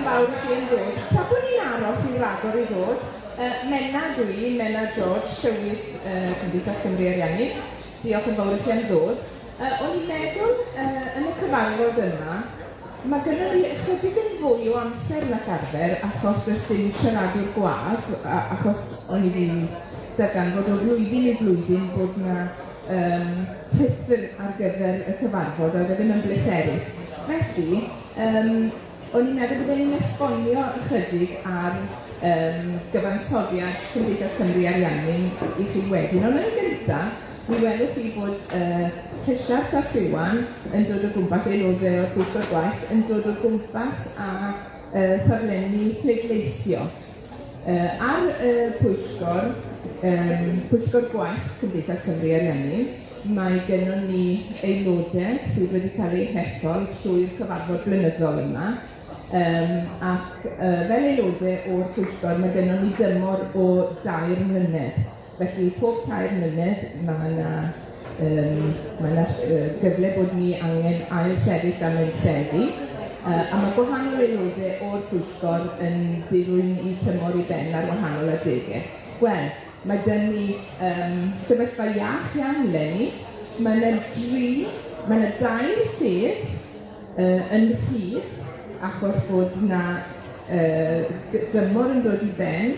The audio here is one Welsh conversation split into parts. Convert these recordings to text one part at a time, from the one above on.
fawr i chi yn dod. Tra bod ni'n aros i ragor i ddod, Mena George, Llywydd Cymdeithas Cymru-Ariannin, diolch yn fawr i chi yn dod. O'n i'n meddwl yn y cyfarfod yma, mae gynnu ni ychydig yn fwy o amser nac arfer achos does dim siaradwr gwadd, achos o'n i wedi darganfod o flwyddyn i flwyddyn bod yna pethau ar gyfer y cyfarfod a ddim yn bleserus. Felly, o'n i'n meddwl bod e'n esbonio ychydig ar gyfansoddiad Cymdeithas Cymru-Ariannin i chi wedyn. Ond yn y gyntaf, mi welwch chi bod Rhysart a Siwan yn dod o gwmpas aelodau o'r pwyllgor gwaith yn dod o gwmpas a thorlenni pleidleisio. Ar pwyllgor gwaith Cymdeithas Cymru-Ariannin, mae gennym ni aelodau sydd wedi cael eu hethol trwy'r cyfarfod blynyddol yma. Ac fel aelodau o'r pwyllgor, mae gennym ni dymor o 2 mlynedd. Felly, pob 2 mlynedd, mae yna gyfle bod ni angen ail sefyll am ein seddi. A mae gwahanol aelodau o'r pwyllgor yn dilyn i tymor i ben ar wahanol adegau. Wel, mae dyn ni sefyllfa iach iawn eleni. Mae yna 2 sedd yn rhydd, achos bod yna dymor yn dod i ben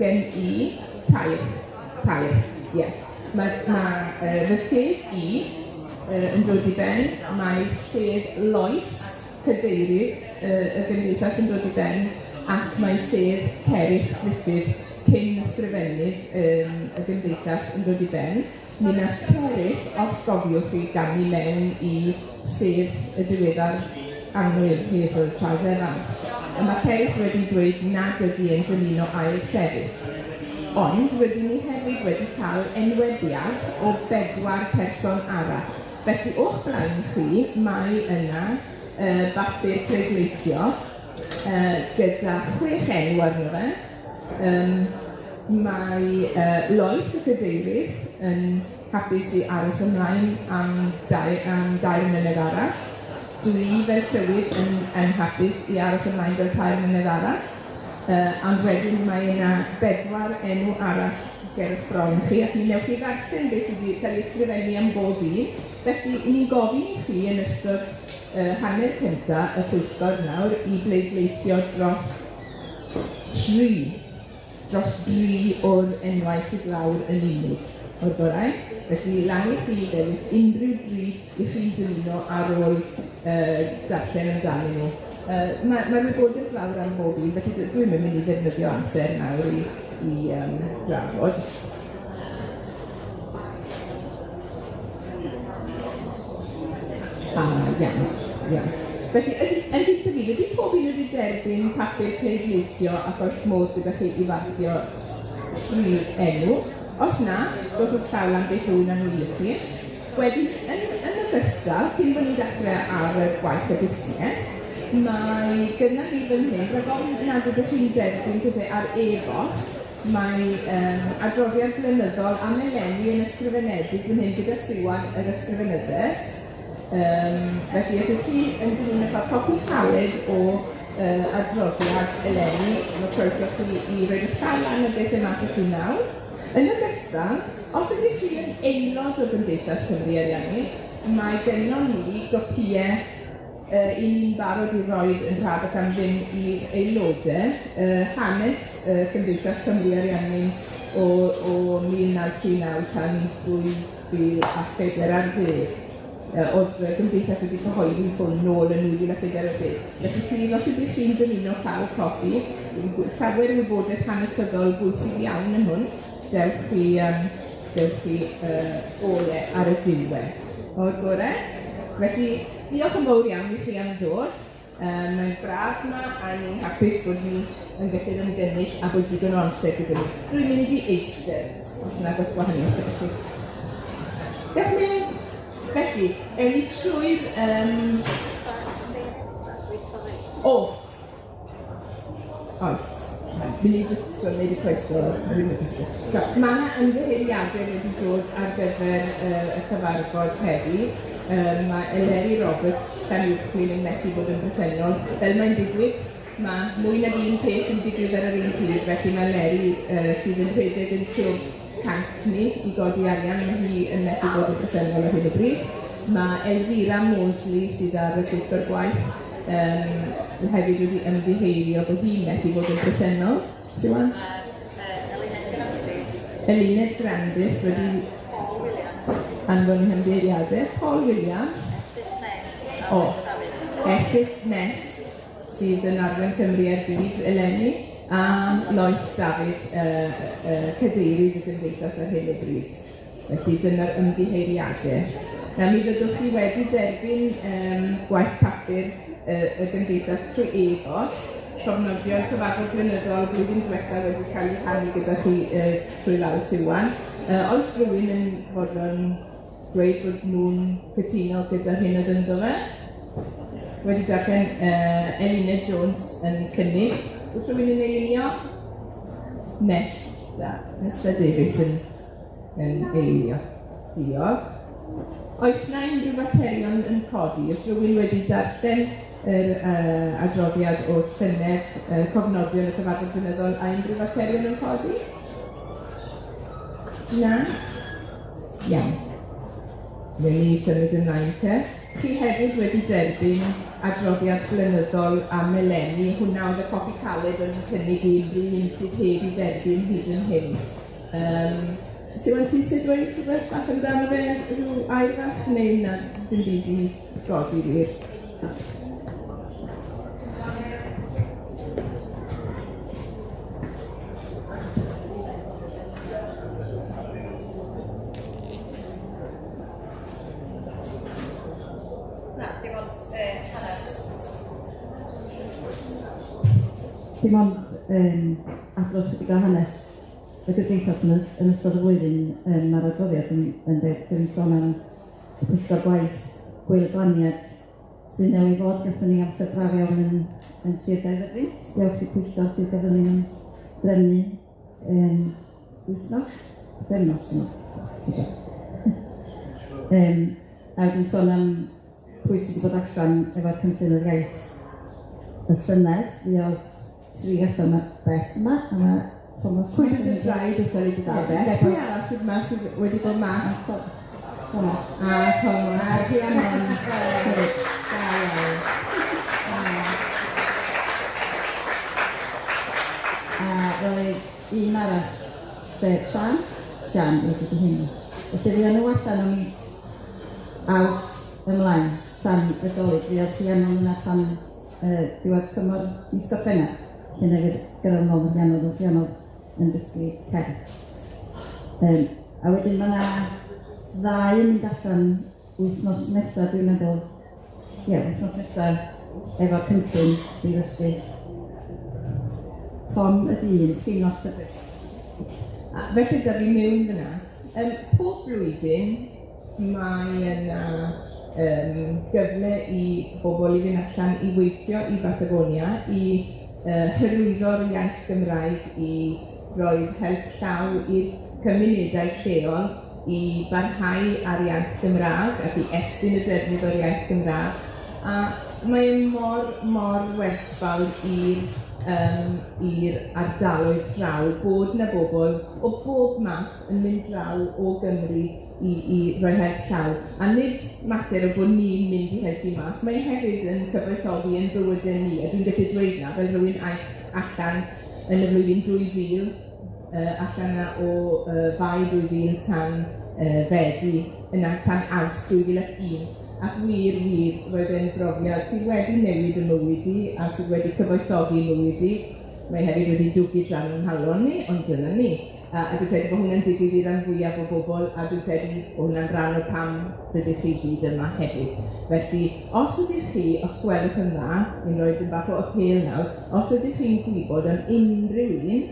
gen i tair. Mae fy sedd i yn dod i ben, mae sedd Lois, cadeirydd y Gymdeithas yn dod i ben, ac mae sedd Peris Griffith, cyn ysgrifennydd y Gymdeithas yn dod i ben. Mi nath Peris, os gofiwch chi, gamu mewn i sedd y diweddar annwyl Hazel Charles Evans. Mae Peris wedi dweud nad ydy yn dymuno ail sefyll. Ond rydyn ni hefyd wedi cael enwediad o 4 person arall. Felly o'ch blaen chi, mae yna bapur pleidleisio gyda 6 enw arno fe. Mae Lois y cadeirydd yn hapus i aros ymlaen am 2 mlynedd arall. Dwi fel Llywydd yn hapus i aros ymlaen fel 2 mlynedd arall. Ond wedyn mae yna 4 enw arall ger eich bron chi, ac mi newch chi ddarllen beth sydd wedi cael ei ysgrifennu am bob un. Felly, ni'n gofyn i chi yn ystod hanner cyntaf y pwyllgor nawr i bleidleisio dros 3 o'r enwau sydd lawr yn unig o'r gorau. Felly, lan i chi ddewis unrhyw 3 i chi dymuno ar ôl darllen amdanyn nhw. Mae'r wybodaeth lawr am bob un, felly dwi'n mynd i ddefnyddio amser nawr i drafod. Iawn. Felly, ydy pob un wedi derbyn papur pleidleisio ac oes modd gyda chi i fardio 3 enw. Os na, rwy'ch llaw am beth yw'n nhw i chi. Wedyn, yn ogystal, cyn bod ni'n dechrau ar y gwaith y busnes, mae gyda ni fan hyn, rhaid ofn nad ydych chi'n derbyn gyda ar e-bost, mae adroddiad blynyddol am eleni yn ysgrifenedig fan hyn gyda Siwan yr ysgrifenyddus. Felly, ydych chi yn dyn nhw'n cael copi caled o adroddiad eleni, mae croeso chi i roed y llaw lan y beth yma sydd chi nawr. Yn ogystal, os ydych chi yn aelod o Gymdeithas Cymru-Ariannin, mae gennym ni gopïau i ni'n barod i roed yn rhad ac am fynd i aelodau hanes Cymdeithas Cymru-Ariannin o 1939 tan 2040. Oedd Gymdeithas wedi cyhoeddi hwn nôl yn 2040. Felly, pryd os ydych chi'n dymuno cael copi, llawer wybodaeth hanesyddol bwysig iawn yn hwn, dewch chi ole ar y diwedd. O'r gorau. Felly, diolch yn fawr iawn i chi am ddod. Mae'n braf yma a ni'n hapus bod ni yn gallu ymgynnull a bod digon o amser gyda ni. Dwi'n mynd i eistedd, os yna gos gwahaniaeth gyda chi. Dechrau. Felly, ewn ni trwy'r... Oes. Fi ni jyst gwneud y croeso. Mae yna ymddeheiriadau wedi dod ar gyfer y cyfarfod heddi. Mae Eleri Roberts gan uwch yn methu bod yn bresennol. Fel mae'n digwydd, mae mwy nag un peth yn digwydd ar yr un pryd, felly mae Leri sydd yn rhedeg yn clwb cant ni i godi arian, mae hi yn methu bod yn bresennol ar hyn o bryd. Mae Elvira Mosley sydd ar y grŵp o'r gwaith hefyd wedi ymddiheurio bod hi'n methu bod yn bresennol. Siwan? Eluned Grandis wedi anfon i hymdeiriadaeth. Paul Williams. Esyll Nes sydd yn arwen Cymru ar byd eleni, a Lois Dafydd, cadeirydd y Gymdeithas ar hyn o bryd. Felly dyna'r ymddiheiriadau. Mi fyddwch chi wedi derbyn gwaith papur y Gymdeithas trwy e-bost. Cofnodio'r cyfarfod blynyddol blwyddyn diwethaf wedi cael ei rhannu gyda chi trwy lawr Siwan. Oes rhywun yn fod yn dweud bod nhw'n cytuno gyda hyn o ddyndo fe? Wedi darllen Eluned Jones yn cynnig. Wyt rhywun yn eilio? Nesta Davies yn eilio. Diolch. Oes na unrhyw faterion yn codi? Oes rhywun wedi darllen yr adroddiad o llynedd cofnodion y cyfarfod blynyddol a unrhyw faterion yn codi? Na? Iawn. Fe ni symud ymlaen te. Chi hefyd wedi derbyn adroddiad blynyddol am eleni. Hwna oedd y copi caled o'n i'n cynnig i unrhyw un sydd heb i derbyn hyd yn hyn. Siwan, ti sydd dweud rhywbeth bach amdano fe rhyw air fach neu na dim byd i godi wir? Dim ond adrodd chydig o hanes y Gymdeithas yn ystod y flwyddyn mae'r adroddiad yn dweud dwi'n sôn am y pwyllgor gwaith gweilglaniad sy'n newydd fod gathen ni amser braf iawn yn Sir Gaerfyrddin. Diolch i pwyllgor sydd gathen ni'n brynu wythnos nhw. A dwi'n sôn am pwy sydd wedi bod allan efo'r cynllun yr iaith y llynedd. Fi oedd tri allan y beth yma, a mae Thomas... Pwy yn y rhai dysol i gyda'r Pwy arall sydd yma sydd wedi bod mas? Thomas. A Thomas. A Rhiannon. A roedd un arall, sef Sian wedi hyn. Felly fi yn y allan o mis Aws ymlaen tan y dolyg. Fi oedd Rhiannon yna tan diwedd tymor mis Gorffennaf. Lle neu gyrraedd nôl yn Rhiannon yn dysgu cerdd. A wedyn mae yna ddau yn mynd allan wythnos nesaf, dwi'n meddwl, wythnos nesaf efo cynllun brifysgol. Tom y dyn, Llynos y beth. Felly da fi mewn fyna. Pob blwyddyn mae yna gyfle i bobl i fynd allan i weithio i Patagonia i hyrwyddo'r iaith Gymraeg i roed help llaw i'r cymunedau lleol i barhau ar iaith Gymraeg ac i estyn y defnydd o'r iaith Gymraeg. A mae'n mor werthfawr i'r ardaloedd draw bod na bobl o bob math yn mynd draw o Gymru i roi help llaw. A nid mater o bod ni'n mynd i helpu mas, mae hefyd yn cyfoethogi yn bywydau ni, a dwi'n gallu dweud na fel rhywun allan yn y flwyddyn 2000, allan o fai 2000 tan Fedi, yna tan Awst 2001. Ac wir, roedd e'n brofiad sydd wedi newid y mywyd i a sydd wedi cyfoethogi mywyd i. Mae hefyd wedi dwgu dran yn halon ni, ond dyna ni. A dwi'n credu bod hwnna'n digwydd i'r rhan fwyaf o bobl, a dwi'n credu bod hwnna'n rhan o pam rydych chi gyd yma hefyd. Felly, os ydych chi, os gwelwch yn dda, mi'n roed yn bach o apel nawr, os ydych chi'n gwybod am unrhyw un,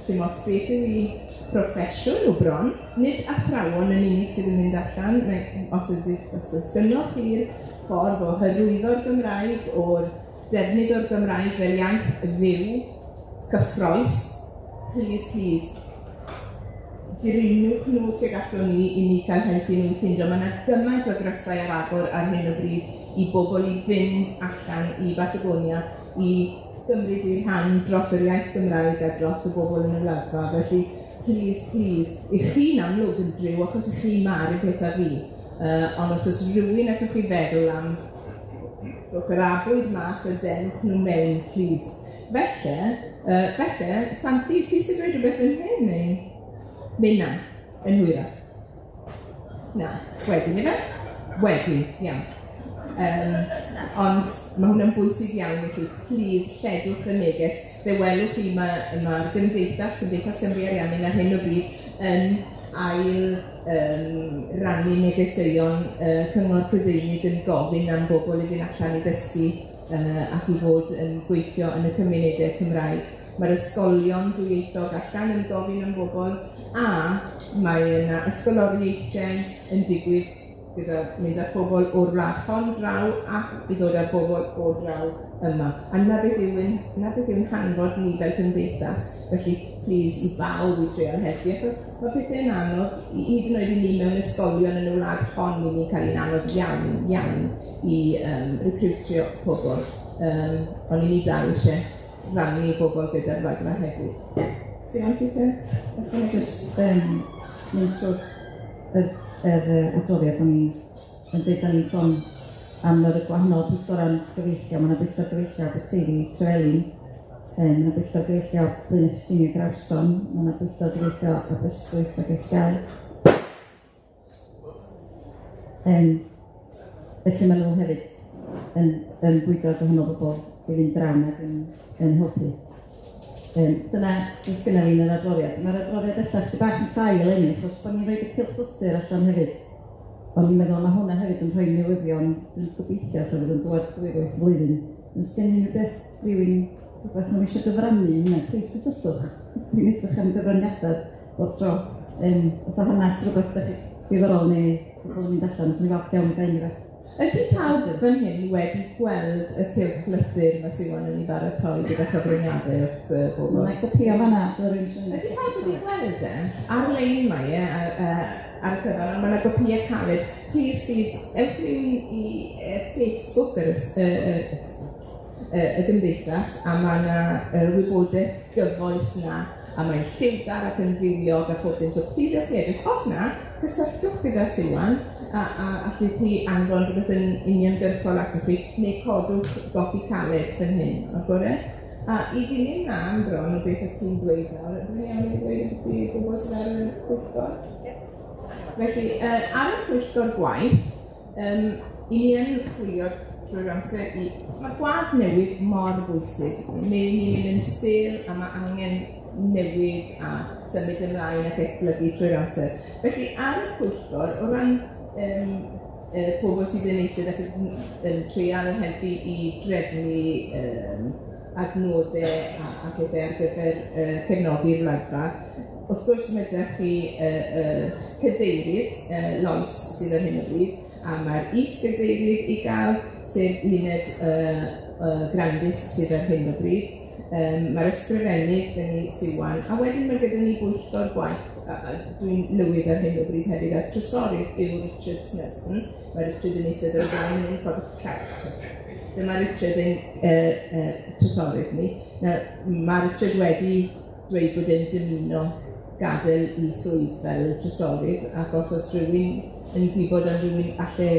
sy'n ots beth yw i proffesiwn o bron, nid athrawon yn unig sydd yn mynd allan, os oes gynnoch chi'r ffordd o hyrwyddo'r Gymraeg, o'r defnydd o'r Gymraeg fel iaith fyw, cyffroes, please, dirynwch nhw tuag ato ni i ni cael helpu nhw ffindio. Mae yna gymaint o grysau ar agor ar hyn o bryd i bobl i fynd allan i Patagonia, i gymryd i'r rhan dros yr iaith Gymraeg a dros y bobl yn y Wladfa. Felly, please, i chi'n amlwg yn driw achos i chi mar i pethau fi. Ond os oes rhywun ac chi feddwl am rhywch yr abwyd mas a denwch nhw mewn, please. Felly, Santi, ti sy'n dweud rhywbeth yn hyn, neu? Mynd na, yn hwyrach. Na, wedyn i fe? Wedyn, iawn. Ond mae hwnna'n bwysig iawn i chi. Please, lledwch y neges. Fe welwch chi mae'r Cymdeithas Cymru-Ariannin ar hyn o bryd yn ail rannu negeseuon cyngor Prydeinig yn gofyn am bobl i fynd allan i ddysgu ac i fod yn gweithio yn y cymunedau Cymraeg. Mae'r ysgolion dwyieithog allan yn gofyn am bobl a mae yna ysgoloriaethau yn digwydd gyda mynd â phobl o'r wlad hon draw ac i ddod â bobl o draw yma. A na beth yw'n hanfod ni fel Cymdeithas, felly please i bawb i treol helpu, achos mae pethau'n anodd, hyd yn oed i ni mewn ysgolion yn y wlad hon, ni'n cael ein anodd iawn i recrwtio pobl. Ond i ni dal eisiau rannu bobl gyda'r Wladfa hefyd. Sy'n ti eisiau? Jyst mynd trwy'r adroddiad o'n i'n dweud o'n i'n sôn am yr gwahanol pwyllgoran gyfeillio. Mae yna pwyllgor gyfeillio Aberteifi, Trewelyn, mae yna pwyllgor gyfeillio Blynyddol y Grawson, mae yna pwyllgor gyfeillio Aberystwyth ac Esgael. Felly maen nhw hefyd yn bwydo gwahanol bobl i fynd drawn ac yn helpu. Dyna jyst gynnar ni'n yr adroddiad. Mae'r adroddiad ella chdi bach yn llai eleni, achos bod ni'n rhoi y cylchlythyr allan hefyd. Ond ni'n meddwl mae hwnna hefyd yn rhoi newyddion yn gobeithio allan fydd yn dod 2 gwaith flwyddyn. Os gen i'n rhywbeth rhywbeth nhw eisiau gyfrannu hynna, plis cysylltwch. Dwi'n edrych am gyfraniadau bob tro. Os o hanes rhywbeth ydych chi ddiddorol neu pobl yn mynd allan, os ni'n falch iawn i gael unrhyw beth. Ydy pawb fan hyn wedi gweld y cylchlythyr mae sy'n yn ei baratoi gyda cyfraniadau wrth bobl? Mae'n gopio fan'na. Ydy pawb wedi gweld ar-lein mae ar y cyfan, ond mae yna gopïau caled. Please, ewch i Facebook y Gymdeithas, a mae yna wybodaeth gyfoes yna, a mae'n lliwgar ac yn fywiog a phob dim. So, please ewch i edrych. Os na, cysylltwch gyda Siwan, a allwch chi anfon rhywbeth yn uniongyrchol atoch chi, neu codwch gopi caled fan hyn, o'r gore? A i ddilyn na am bron o beth o ti'n dweud nawr, dwi'n iawn i ddweud beth i gwybod sydd ar y pwyllgor? Felly, ar y pwyllgor gwaith, i ni yn chwilio drwy'r amser i... Mae gwaith newid mor bwysig. Ni'n mynd yn styl a mae angen newid a symud ymlaen ac esblygu drwy'r amser. Felly, ar y pwyllgor, o ran pobl sydd yn eistedd ac yn trial yn helpu i drefnu adnoddau a pethau ar gyfer cefnogi'r Wladfa. Wrth gwrs, mae ydych chi cadeirydd Lois sydd ar hyn o bryd, a mae'r is-gadeirydd i gael, sef Luned Grandis sydd ar hyn o bryd. Mae'r ysgrifennydd yn ei Siwan, a wedyn mae gyda ni bwyllgor gwaith, dwi'n lywydd ar hyn o bryd hefyd, a trysorydd yw Richard Snelson. Mae Richard yn eistedd ar y blaen yn codwch carch. Dyma Richard yn trysorydd ni. Mae Richard wedi dweud bod e'n dymuno gadael i swydd fel trysorydd, ac os oes rhywun yn gwybod am rhywun allai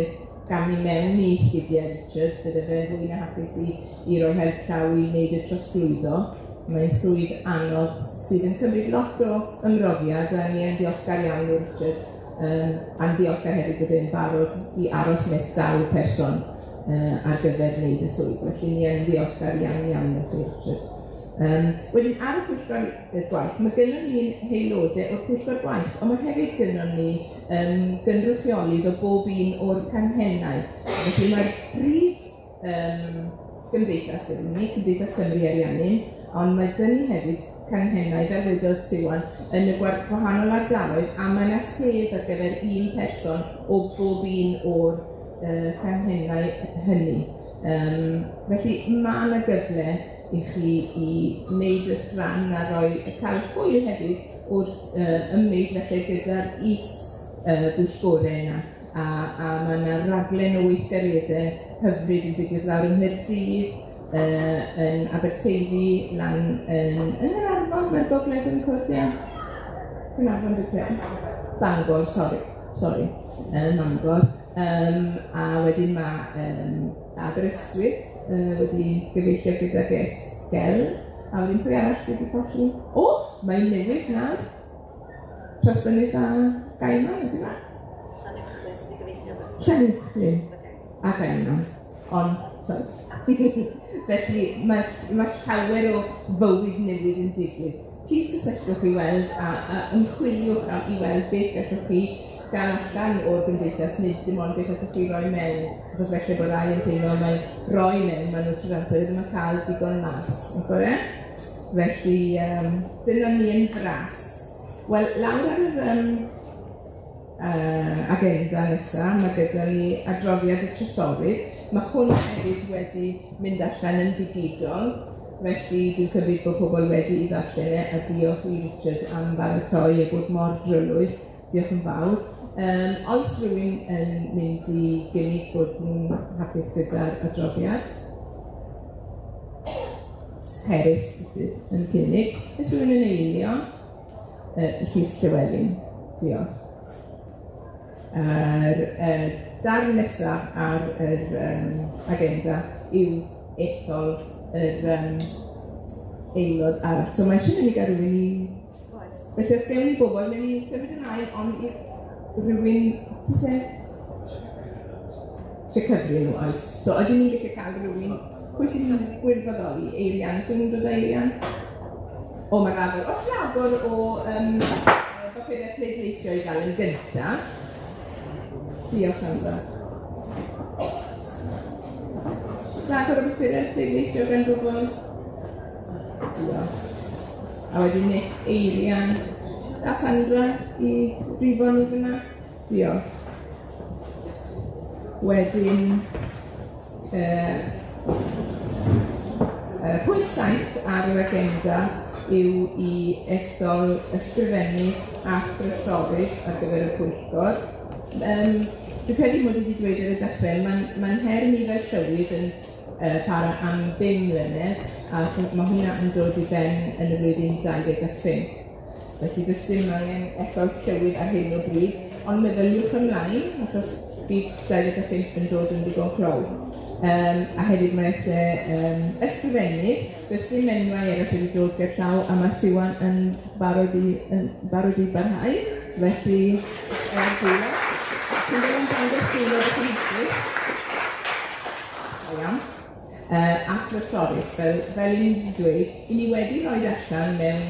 gamu mewn i sgidiau Richard, bydde fe fwy na hapus i roi help llaw i wneud y trosglwyddo. Mae'n swydd anodd sydd yn cymryd lot o ymroddiad, a ni yn ddiolchgar iawn i Richard, a'n ddiolchgar hefyd bod e'n barod i aros nes dal person ar gyfer wneud y swydd. Felly ni yn ddiolchgar iawn i Richard. Wedyn, ar y pwyllgor gwaith, mae gynnon ni'n heilodau o'r pwyllgor gwaith, ond mae hefyd gynnon ni gynrychiolydd o bob un o'r canghennau. Felly mae'r prif Gymdeithas gyda ni, Cymdeithas Cymru-Ariannin, ond mae dyn ni hefyd canghennau fel wedodd Siwan yn y gwahanol ardaloedd, a mae yna sef ar gyfer un person o bob un o'r canghennau hynny. Felly mae yna gyfle i chi i wneud y rhan a cael hwyl hefyd wrth ymwneud felly gyda'r is-bwyllgorau yna. A mae yna raglen o weithgareddau hyfryd yn digwydd lawr ym Mhaerdydd, yn Aberteifi, lan yn Gaernarfon, mae'r gogledd yn cwrdd, Gaernarfon Bangor, sori, Mangor. A wedyn mae Aberystwyth wedi gyfeillio gydag Esgel, a wedyn pwy arall wedi colli. O, mae'n newydd nawr. Trystynydd a Gaiman, ydy ma? Llanwchlyn a Gaiman. Ond, felly mae llawer o fywyd newydd yn digwydd. Plis gysylltwch i weld a ymchwiliwch i weld beth gallwch chi gael allan o'r Gymdeithas, nid dim ond beth allwch chi roi mewn, achos felly bod rai yn teimlo mai roi mewn, maen nhw'n trwy'r ddim yn cael digon mas. Felly, dyna ni yn fras. Wel, lawr ar yr agenda nesaf, mae gyda ni adroddiad y trysorydd. Mae hwn hefyd wedi mynd allan yn digidol, felly dwi'n cymryd bod pobl wedi ei ddarllen a diolch i Richard am baratoi a bod mor drylwyr. Diolch yn fawr. Oes rhywun yn mynd i gynnig bod nhw'n hapus gyda'r adroddiad? Herys yn cynnig. Ys rhywun yn eilio? Rhys Llywelyn. Diolch. Darn nesaf ar yr agenda yw ethol yr aelod arall. So mae eisiau mynd i gael rhywun i... Felly os gewn ni bobl, mewn i sefyd yn ail, ond rhywun... eisiau cyfri nhw, oes. So ydyn ni'n gallu cael rhywun... Pwy sy'n gwirfoddoli? Eirian? Sy'n nhw'n dod o Eirian? O, mae ragor. Os ragor o bapurau pleidleisio i gael yn gyntaf. Diolch Sandra. Ragor o bapurau pleidleisio gan gwybod. Diolch. A wedyn Nick, Eirian a Sandra i brifo nhw fyna. Diolch. Wedyn... pwynt 7 ar yr agenda yw i ethol ysgrifennu a thrysorydd ar gyfer y pwyllgor. Dwi'n credu mod i wedi dweud ar y dechrau, mae'n her nifer llywydd yn para am 5 mlynedd, a mae hwnna yn dod i ben yn y flwyddyn 2025. Felly does dim angen ethol llywydd ar hyn o bryd, ond meddyliwch ymlaen, achos bydd 2025 yn dod yn ddigon cloi. A hefyd mae ysgrifennydd, does dim enwau eraill wedi dod gerllaw, a mae Siwan yn barod i barhau. Felly, diolch. Dwi'n dweud yn dangos diolch y cynhwys. Iawn. A thrysorydd, fel i ni dweud, i ni wedi rhoi allan mewn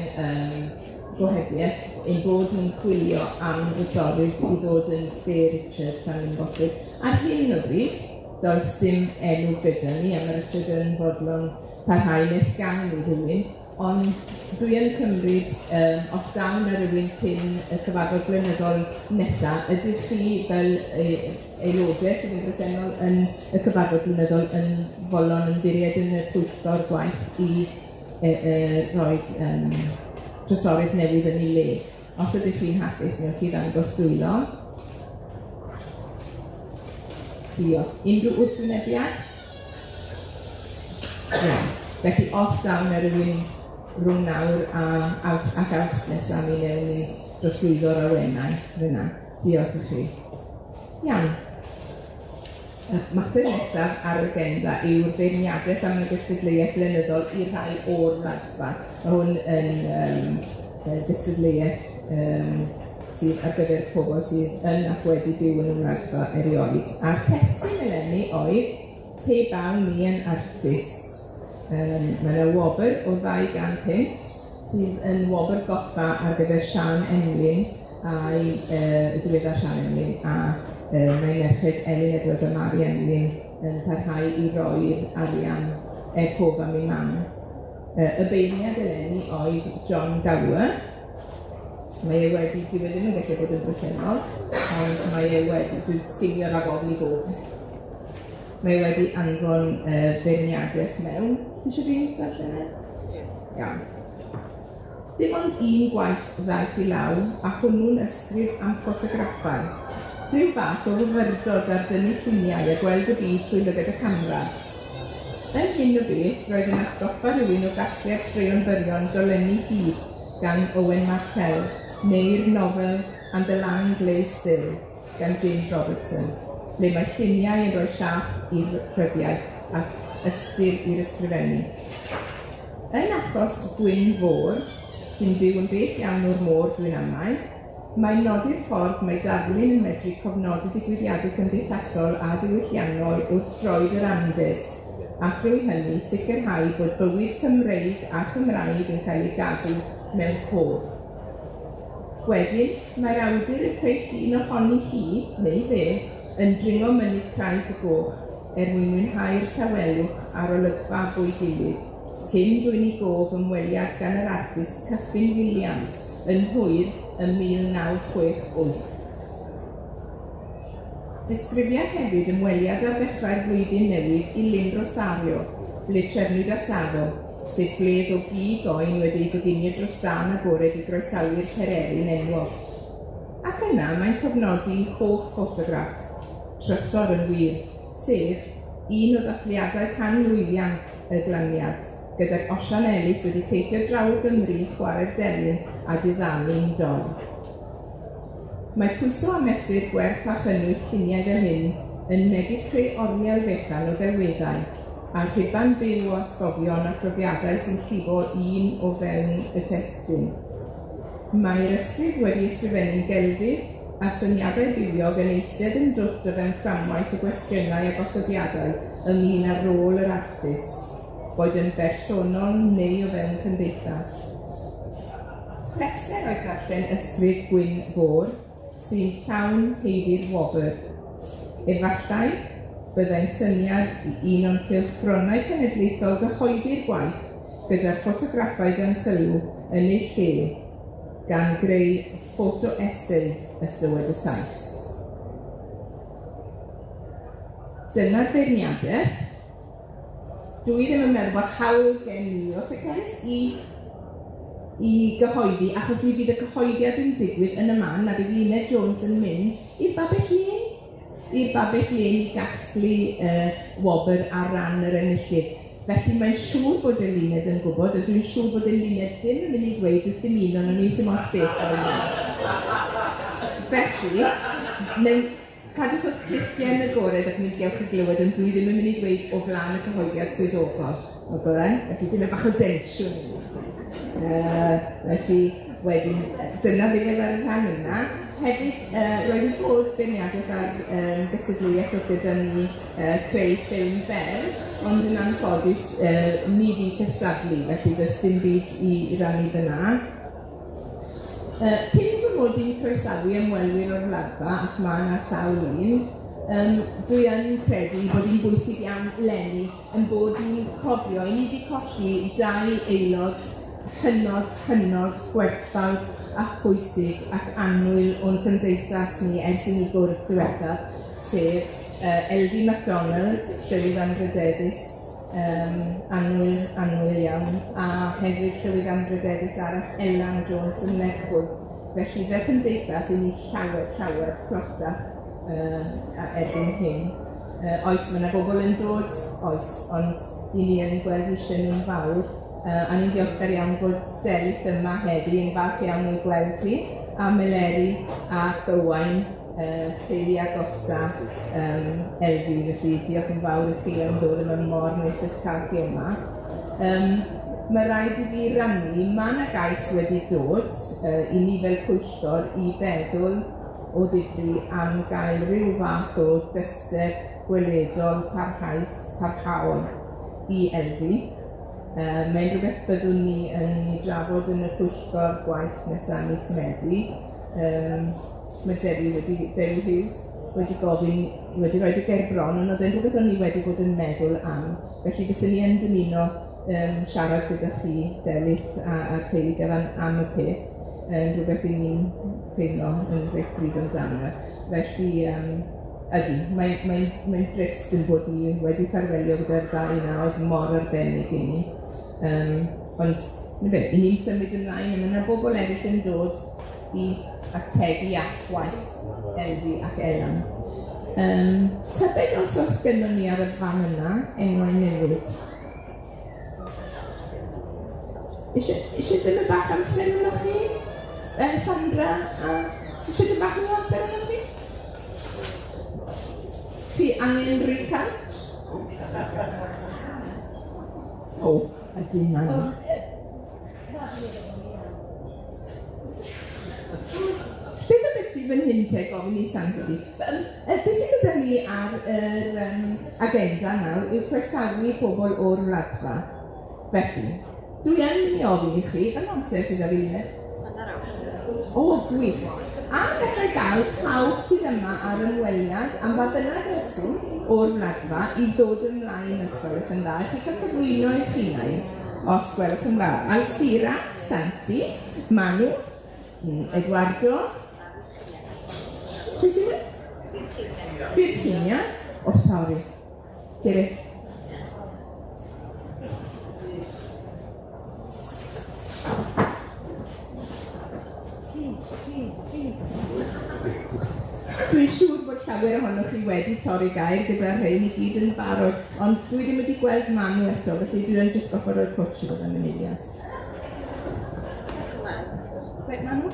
gohebiaeth ein bod ni'n chwilio am thrysorydd i ddod yn De Richard tan yn bosib. Ar hyn o bryd, does dim enw gyda ni, a mae Richard yn fodlon parhau nes gan ni rhywun, ond dwi yn cymryd, os dawn ar rhywun cyn y cyfarfod blynyddol nesaf, ydych chi fel aelodau sydd yn bresennol yn y cyfarfod blynyddol yn fodlon yn buried yn y pwyllgor gwaith i roi trysorydd newydd yn ei le. Os ydych chi'n hapus, newch chi ddangos dwylo. Diolch. Unrhyw wrthwynebiad? Iawn. Felly, os dawn ar rhywun rhwng nawr ac aws nesaf, mi newn ni drosglwyddo'r awenau fyna. Diolch i chi. Iawn. Mater nesaf ar y agenda yw'r beirniadaeth am y gystadlaethau blynyddol i rhai o'r Wladfa. Mae hwn yn gystadlaeth sydd ar gyfer pobl sydd yn ac wedi byw yn y Wladfa erioed. A'r testyn eleni oedd pe bawn ni yn artist. Mae yna wobr o 200 pint sydd yn wobr goffa ar gyfer Sian Enwyn a'i diweddar Sian Enwyn, a mae merched Elin Edward a Mari Enwyn yn parhau i roi'r arian cof am ei mam. Y beirniad eleni oedd John Gower. Mae e wedi, dwi ddim yn gallu bod yn bresennol, ond mae e wedi, dwi'n sgilio rhag ofn i bod. Mae e wedi anfon beirniadaeth mewn. Ti eisiau fi darllen? Iawn. Dim ond un gwaith ddaeth i law, a hwnnw'n ysgrif am ffotograffau. Rhyw fath o fyfyrdod ar dynnu lluniau a gweld y byd trwy lygad y camera. Yn hyn o beth, roedd yn atgoffa rhywun o gasgliad straeon byrion dolenni hyd gan Owen Martell, neu'r nofel And the Land Lay Still gan James Robertson, lle mae lluniau yn rhoi siap i'r rhyddiaeth ac ystyr i'r ysgrifennu. Yn achos Gwyn Fôr, sy'n byw yn bell iawn o'r môr dwi'n amau, mae'n nodi'r ffordd mae darlun yn medru cofnodi digwyddiadau cymdeithasol a diwylliannol wrth droed yr Andes, a trwy hynny sicrhau bod bywyd Cymreig a Chymraeg yn cael ei gadw mewn cof. Wedyn, mae'r awdur yn creu llun ohoni hi, neu fe, yn dringo mynydd Craig y Goch mwyn mwynhau'r tawelwch ar olygfa bwy gilydd, cyn dwy'n i gof ymweliad gan yr artist Cyffin Williams yn hwyr ym 1968. Disgrifiad hefyd ymweliad ar ddechrau'r flwyddyn newydd i Lyn Rosario, ble trefnwyd â Safo, sef gledd o gig oen wedi'i goginio dros dan agored i groesawu'r Pererin enwog. Ac yna mae'n cofnodi hoff ffotograff, trysor yn wir, sef un o ddathliadau canlwyddiant y glaniad, gydag Osian Ellis wedi teithio draw o Gymru i chwarae'r delyn a diddanu'n dol. Mae pwyso a mesur gwerth a chynnwys lluniau fel hyn yn megis creu oriel fechan o ddelweddau, a rhuban byw o atgofion a profiadau sy'n llifo un o fewn y testyn. Mae'r ysgrif wedi ysgrifennu'n gelfydd a syniadau bywiog yn eistedd yn dwt o fewn fframwaith o gwestiynau a gosodiadau ynglyn â rôl yr artist, boed yn bersonol neu o fewn cymdeithas. Pleser oedd darllen ysgrif Gwyn Fôr sy'n llawn heiddi'r wobr. Efallai, byddai'n syniad i un o'n cylchgronau cenedlaethol gyhoeddi'r gwaith gyda'r ffotograffau gan sylw yn ei lle, gan greu ffoto-essay ystywed y Saes. Dyna'r beirniadaeth. Dwi ddim yn meddwl bod hawl gen i os i gyhoeddi, achos mi fydd y gyhoeddiad yn digwydd yn y man a bydd Luned Jones yn mynd i'r babell len. I'r babell len i gasglu wobr ar ran yr enillydd. Felly mae'n siŵr bod y Luned yn gwybod, a dwi'n siŵr bod y Luned ddim yn mynd i dweud wrth dim un o'n ni sy'n mor beth o'r un. Felly, cadwch oedd Christian agored ac mynd gewch i glywed yn dwi ddim yn mynd i dweud o flaen y cyhoeddiad swyddogol. O gorau, felly dyna bach o densiwn. Felly, wedyn, dyna fi fel ar y rhan yna. Hefyd, roedd yn bod beirniadaeth ar gystadleuaeth o gyda ni creu ffilm fer, ond yn anffodus ni fi cystadlu, felly does dim byd i rannu fyna. Cyn fy mod i'n croesawu ymwelwyr o'r Wladfa, ac mae yna sawl un, dwi yn credu bod hi'n bwysig iawn leni yn bod ni'n cofio i ni wedi colli 2 aelod hynod gwerthfawr a pwysig ac annwyl o'n cymdeithas ni ers i ni gwrdd diwethaf, sef Elfi MacDonald, llywydd anrhydeddus annwyl iawn, a hefyd llywydd anrhydeddus arall Elan Jones yn Lerpwl. Felly fel cymdeithas i ni llawer clodach erbyn hyn. Oes, mae yna bobl yn dod, oes, ond i ni yn gweld eisiau nhw'n fawr. A ni'n ddiolchgar iawn bod Derith yma heddi, yn falch iawn o'i gweld ti, a Meleri a Bywain, teulu agosa Elfi, felly diolch yn fawr i chi am dod yma mor nes eich cael chi yma. Mae rhaid i fi rannu, mae yna gais wedi dod i ni fel pwyllgor i feddwl o ddifri am gael rhyw fath o dyster gweledol parhaol i Elfi. Mae'n rhywbeth byddwn ni yn drafod yn y pwyllgor gwaith nesaf mis Medi. Mae Dewi Hughes wedi gofyn, wedi rhoi y gerbron, ond oedd e'n rhywbeth o'n i wedi bod yn meddwl am. Felly byswn ni yn dymuno siarad gyda chi, Delith a'r teulu gyfan am y peth. Rhywbeth i ni'n teimlo yn rhaid bryd amdano. Felly, ydy, mae'n drist yn bod ni wedi ffarwelio gyda'r ddau yna oedd mor arbennig i ni. Ond, i ni'n symud ymlaen, mae yna bobl eraill yn dod i ategu at waith Elfi ac Elan. Tybed os gynnon ni ar y fan yna enwau newydd. Eisiau dyn bach amser yno chi? Sandra, eisiau dyn bach o amser yno chi? Chi angen recant? O, ydy na'n. Beth o beth fan hyn te gofyn i Sandy? Beth sydd gyda ni ar yr agenda nawr yw croesawu pobl o'r Wladfa. Felly, dwi yn mynd i ofyn i chi, yn amser sydd ar uned? O, gwych. A gallai gael pawb sydd yma ar ymweliad am ba bynnag reswm o'r Wladfa i ddod ymlaen os gwelwch yn dda. Chi cael cyflwyno eich hunain os gwelwch yn dda. Alcira, Santi, Manu, Eduardo, beth sy'n mynd? Virginia. O, sori. Gere. Dwi'n siŵr bod llawer ohonoch chi wedi torri gair gyda'r rhain i gyd yn barod, ond dwi ddim wedi gweld Manu eto, felly dwi'n jyst goffer o'r cwtch i fod yn ymwneud. Rhaid Manu?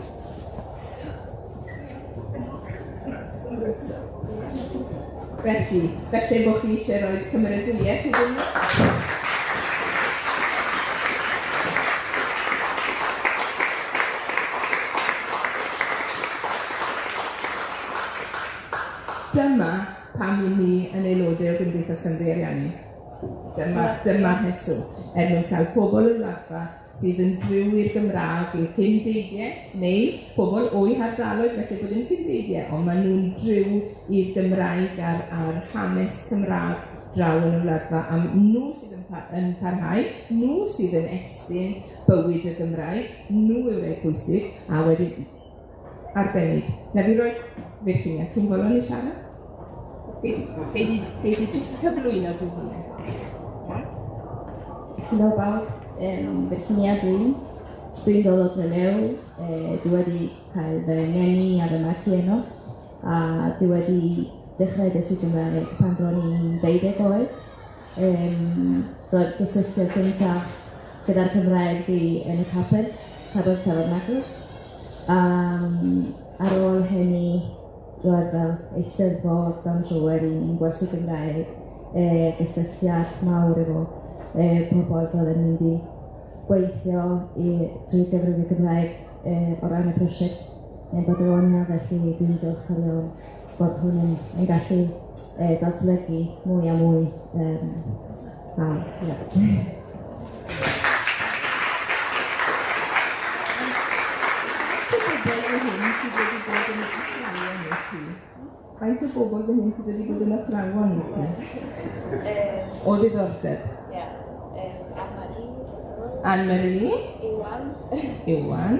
Felly bod chi eisiau rhoi cymeradwyaeth iddyn nhw? Dyma pam i ni yn aelodau o Gymdeithas Cymru-Ariannin. Dyma heswm. Mwyn cael pobl y Wladfa sydd yn driw i'r Gymraeg i'w cyndeidiau, neu pobl o'i hardaloedd felly bod yn cyndeidiau, ond maen nhw'n driw i'r Gymraeg a'r hanes Cymraeg draw yn y Wladfa, am nhw sydd yn parhau, nhw sydd yn estyn bywyd y Gymraeg, nhw yw'r ei pwysig, a wedyn arbennig. Na fi roi Virginia, ti'n fodlon i siarad? Gei di jyst cyflwyno dy hynny. Helo bawb, Virginia dwi'n dod o Drenew, dwi wedi cael fy ngeni ar y magu yno, a dwi wedi dechrau dysgu Gymraeg pan ro'n i'n 12 oed. Roedd gysylltiad gyntaf gyda'r Gymraeg fi yn y capel, Capel Tabernacl. Ar ôl hynny, roedd fel eisteddfod am llwyr i'n gwersi Gymraeg, gysylltiad mawr efo pobl fel yn mynd i gweithio drwy gyfrwng y Gymraeg o ran y prosiect Badalonia, felly dwi'n diolchgar bod hwn yn gallu datblygu mwy a mwy. Faint o bobl fan hyn sydd wedi bod yn athrawon i ti? O ddiddordeb? Ie. Anne-Marie? Iwan?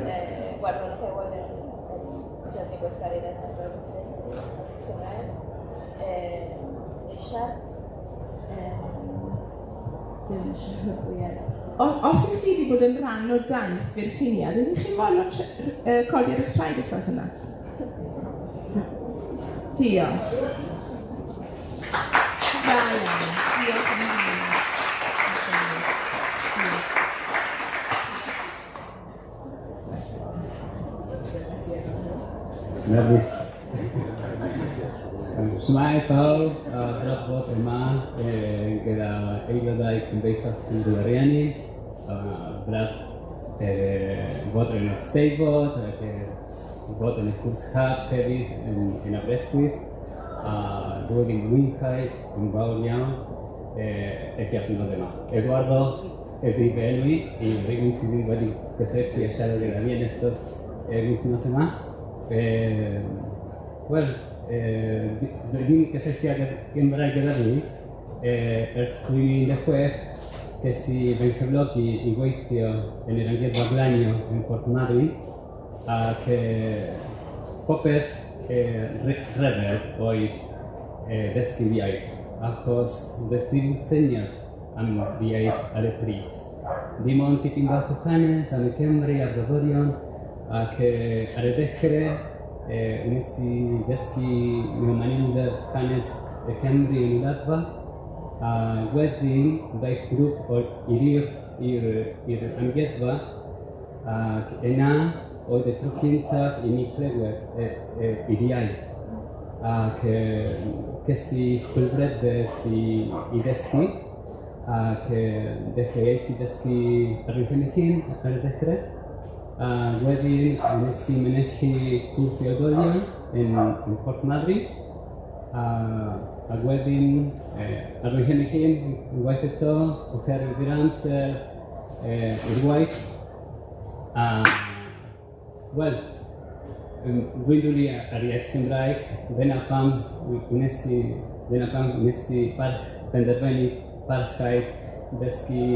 Guardo que vuelve en gweithgaru ar Cymraeg. Richard. Dwi'n siŵr fwyaf. Os ydych chi wedi bod yn rhan o daith Virginia, ydych chi'n fawr codi'r eich traed ysgol hynna? Diolch. Da iawn. Diolch yn hynny. Nervous. Shmai pawb, drafod yma gyda aelodau Cymdeithas Cymru-Ariannin, braf fod yn eisteddfod, fod yn y cwrs hap hefyd yn Aberystwyth, a dwi wedi'n mwynhau yn fawr iawn y gyfnod yma. Eduardo ydy fy enw i rhywun sydd wedi gysylltu a siarad gyda fi yn ystod wythnos yma. Wel, dwi'n gysylltiad Gymraeg gyda fi ers 2016 ges i fe'n cyflogi i gweithio yn yr amgueddfa Blanio yn Portmarwy ac popeth rhyfedd oedd ddysgu'r iaith achos ddysgu'r syniad am iaith ar y pryd. Dim ond tipyn bach o hanes am y Cymru a'r Gwyddorion ac ar y dechrau wnes i ddysgu mewn manylder canes y Cymru yn Wladfa. A wedyn, daeth grŵp i'r amgueddfa, ac yna oedd y tro cyntaf i mi clywed i'r iaith. Ac ces i chwilfrydedd i ddysgu, ac dechreuais i ddysgu ar y cynnig ar y dechrau. A wedyn, nes i mynychu cwrs i oedolion yn Port Madrid. Ac wedyn, ar y cynnig yn waith eto, oherwydd i'r amser i'r waith. Wel, dwi'n dod ar iaith Cymraeg, dyna pam wnes i penderfynu parchau dysgu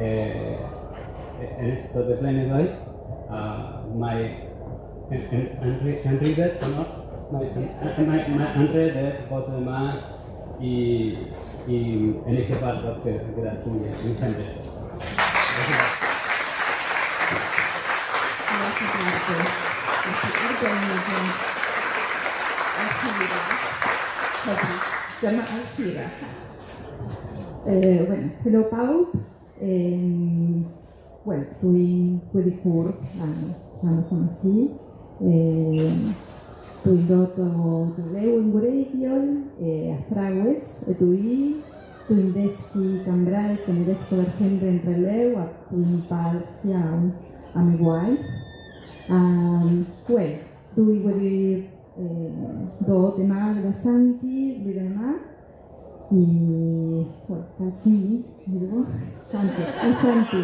yn ystod y blynyddoedd. Mae anrhydedd bod yma i yn eich cyfarfod gyda chi yn Cymru. Dyma Alcira. Helo pawb. Dwi'n wedi cwrdd rhan ohonoch chi. Dwi'n dod o Dyleu yn gwreiddiol, athrawes ydw i. Dwi'n dysgu Gymraeg yn yr ysgol ar Cymru yn Dyleu ac dwi'n falch iawn am y waith. Dwi wedi dod yma gyda Santi flwyddyn yma i gael Santi.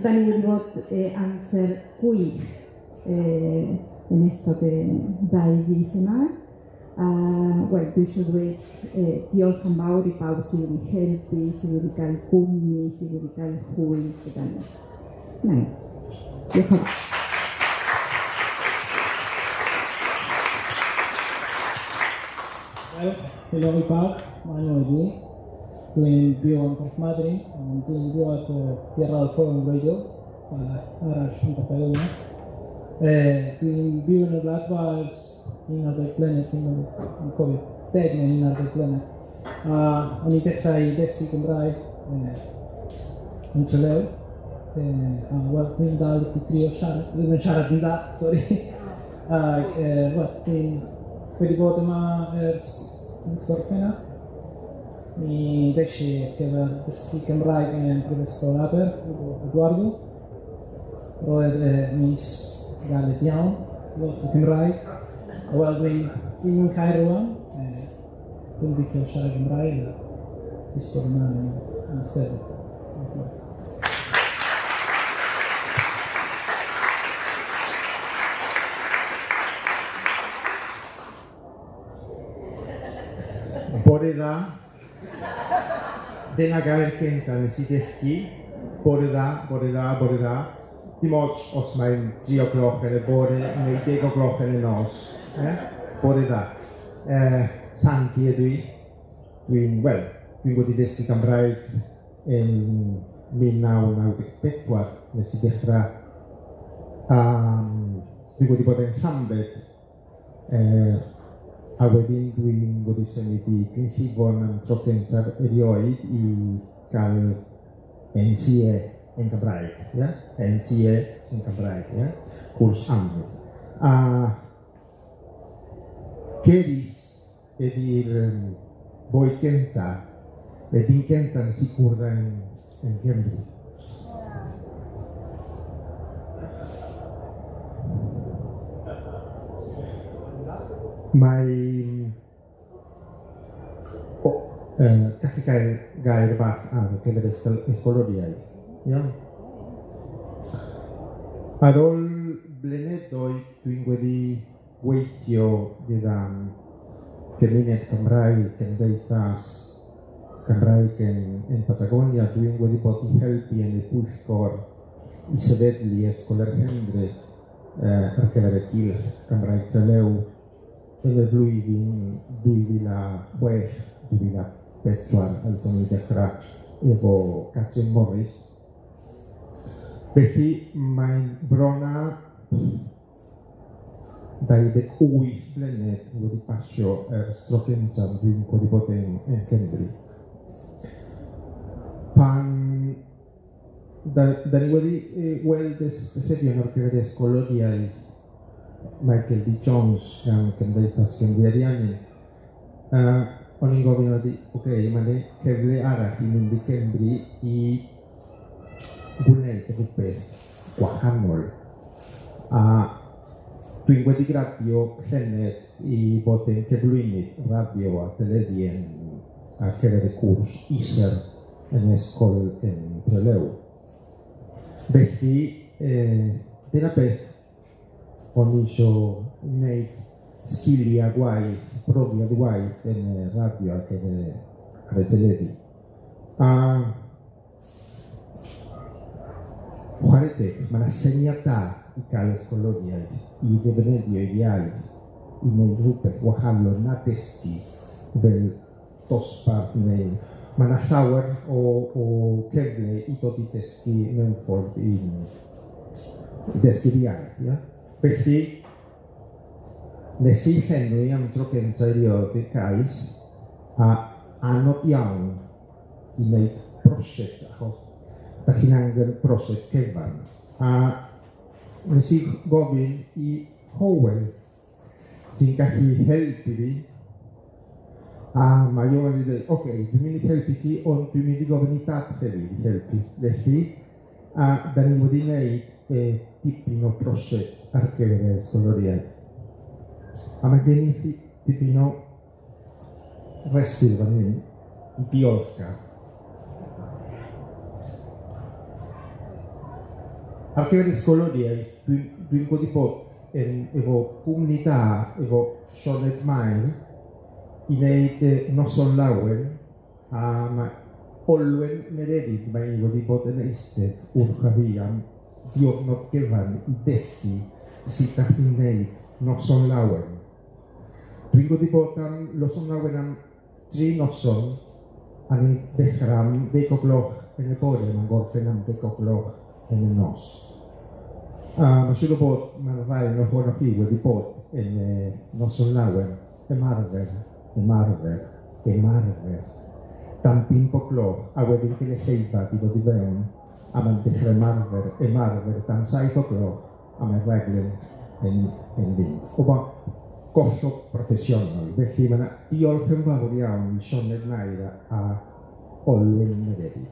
Da ni wedi bod amser gwych yn ystod y 2 fis yma. Dwi eisiau dweud diolch yn fawr i bawb sydd wedi helpu, sydd wedi cael gwmni, sydd wedi cael hwyl gyda ni. Diolch yn fawr. Helo i bawb, mae'n oed i. Dwi'n byw yn Port Madrid, ond dwi'n dod o Tierra del Fuego yn Gwreiddiol, arall yn Catalunya. Dwi'n byw yn y Wladfa ers 11 blynedd, dwi'n cofio 10 neu 11 blynedd. O'n i dechrau i ddysgu Gymraeg yn Trelew. Dwi'n dal wedi trio siarad, ddim yn siarad yn dda, sori. Dwi'n wedi bod yma ers ystod pennaf. Mi ddesi ar gyfer dysgu Gymraeg yn Brifysgol Aber, Eduardo. Roedd mis galed iawn, lot o Gymraeg. Dwi'n mwynhau rwan. Dwi'n licio siarad Gymraeg a ystod yma yn Eisteddfod. Bore dda. Dyna gair cyntaf nes i ddysgu. Bore dda. Dim ots os mae'n 3 o'clock yn y bore neu 10 o'clock yn y nos. Bore dda. Santi ydw i. Dwi'n wedi ddysgu Gymraeg yn 1994 nes i dechrau. Dwi'n wedi bod yn Llambed. A wedyn dwi'n wedi symud i Gynllifon am tro gyntaf erioed i gael NCA yn Gymraeg. NCA yn Gymraeg, cwrs amlwg. A Ceris ydy'r boed gyntaf, ydy'n gyntaf nes i gwrdd yn Cymru. Mae gallu gair bach ar gyfer ysgoloriaeth. Ar ôl blynyddoedd dwi'n wedi gweithio gyda gymuned Cymraeg, Cymdeithas Cymraeg yn Patagonia. Dwi'n wedi bod i helpu yn y pwyllgor i sefydlu Ysgol yr Cymru ar gyfer y gylch Cymraeg Dyleu yn y flwyddyn 2006-2004 aethon ni dechrau efo Catrin Morris. Felly mae'n brona 28 blynedd wedi pasio ers tro gyntaf dwi'n wedi bod yn Cymru. Pan da ni wedi weld ysgolorion ar gyfer ysgoloriaeth Michael D. Jones gan Cymdeithas Cymru-Ariannin, o'n i'n gofyn oedd, mae'n cyfle arall i mynd i Cymru i gwneud rhywbeth gwahanol. A dwi'n wedi gradio llynedd i fod yn cyflwynydd radio a teledu ar gyfer y cwrs iser yn ysgol yn Prelew. Felly, dyna beth o'n i isio wneud sgiliau gwaith, brofiad gwaith yn y radio ac ar y teledu. A chwarae deg, mae yna syniad da i gael ysgoloriaeth i ddefnyddio'r iaith i wneud rhywbeth wahanol na dysgu fel dosbarth neu mae yna llawer o cyfle i dod i dysgu mewn ffordd i dysgu'r iaith. Ja? Felly, nes i llenwi am tro gyntaf erioed i'r cais a anodd iawn i wneud brosiect achos da chi'n angen brosiect cyfan. A nes i gofyn i Howell sy'n gallu helpu fi a mae o'n wedi dweud, dwi'n mynd i helpu ti ond dwi'n mynd i gofyn i dad fi helpu. Felly, a da ni wedi wneud dipyn o brosiect ar gyfer ysgoloriaeth. A mae gen i dipyn o restr fan hyn i diolchgar. Ar gyfer ysgoloriaeth, dwi'n wedi bod efo gwmni da, efo Sioned Maen, i wneud noson lawen, a mae Olwen Meredydd mae wedi bod yn eistedd wrth a fi am diwrnod gyfan i dysgu sut da chi'n wneud noson lawen. Dwi'n wedi bod am noson lawen am 3 noson, a ni'n dechrau am 10 o gloch yn y bore, mae'n gorffen am 10 o gloch yn y nos. Mae'n siŵr o bod mae'r rhai yn ohonoch chi wedi bod yn noson lawen, ymarfer, dan 5 o gloch, a wedyn cynulleidfa di ddod i fewn, a mae'n dechrau ymarfer, dan 7 o gloch, a mae'r rhaglen yn fynd. O ba, gollog proffesiynol, felly mae'n diolch yn fawr iawn i Sioned Maen a Olwen Meredydd.